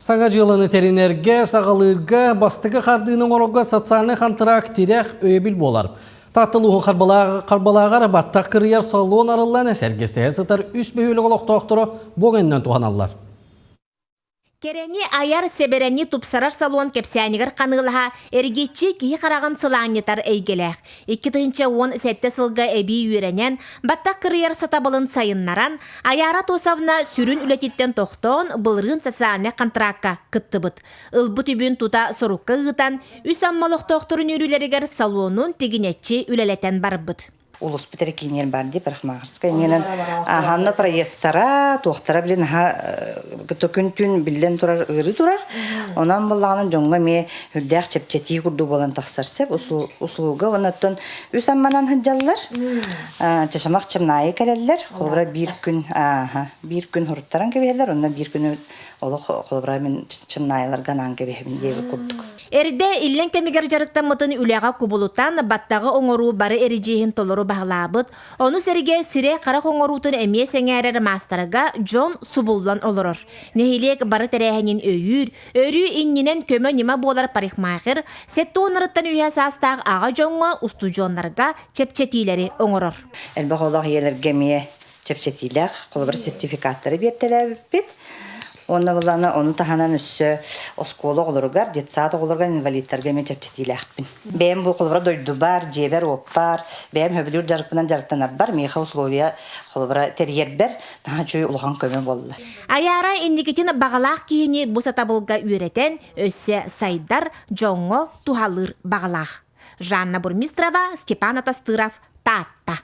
Саңа жылыны теринерге, сағалырға, бастығы қардының орога социальный контракт тирек өйбіл болар. Татылуғы қарбалағар баттақ кірияр салуын арылан әсәргесі әсітар үс бөйлі олықтоқтыры боғеннен туғаналар. Керени аяр себерени тупсарар салуан кепсянигар қанығылаға әргетчі кейі қараған сылаңетар әйгеләқ. 2017 сылға әбей үйренен баттақ кірияр сатабылын сайыннаран аяра тосавна сүрін үлететтен тоқтон бұлырын сасаны контракка кыттыбыт. Үлбұт үбін тута сұрыққа ғытан үс аммалық тоқтырын үрілерігер салуанын тегінетчі үлелетен барбыт. Улус бітері кейнер бар деп Рахмағырска. Ненен ханны проестара, тоқтара білін күн білден тұрар, ұры тұрар. Онан болағынан жоңға ме үрдәқ чепчеті күрді болан тақсарсып, ұсылуға онаттан үс амманан хыджалылар. Чашамақ чымнайы кәрелілер. Қолыбыра бір күн хұрыттаран кебелер, онна бір күн қолыбыра мен чымнайылар ғанан кебелін дейі күрдік. Әрде иллен кемигер жарықтан мұтын үлеға күбулуттан баттағы оңору бары әрежейін толыру бағылабыт. Оны сәрге сире қарақ оңорутын әме сәңәрер мастарыға Джон Субуллан олырыр. Нехилек бары тәрәхінен өрі иннінен көмі нема болар парикмахер, сетті онырыттан үйе састақ аға Джонға ұсту Джонларға чепчетилері оңырыр. Әлбақ олақ елерге ме чепчетилер, қолыбыр сертификаттары бертелі бет. Оны бұланы, оны таханан үсі осколы олырғар, детсады олырған инвалидтерге мен чепчетилі ақпын. Бәйім бұл қолыбыра дойду бар, жебер оп бар, бәйім хөбілер жарықпынан жарықтанар бар, мейха условия қолыбыра терьер бар, наға чөй ұлған көмі болды. Аяра индикетін бағалақ кейіне бұсатабылға үйретен өсі сайдар жоңы тухалыр бағалақ. Жанна Бурмистрова, Степан Атастыров, Татта.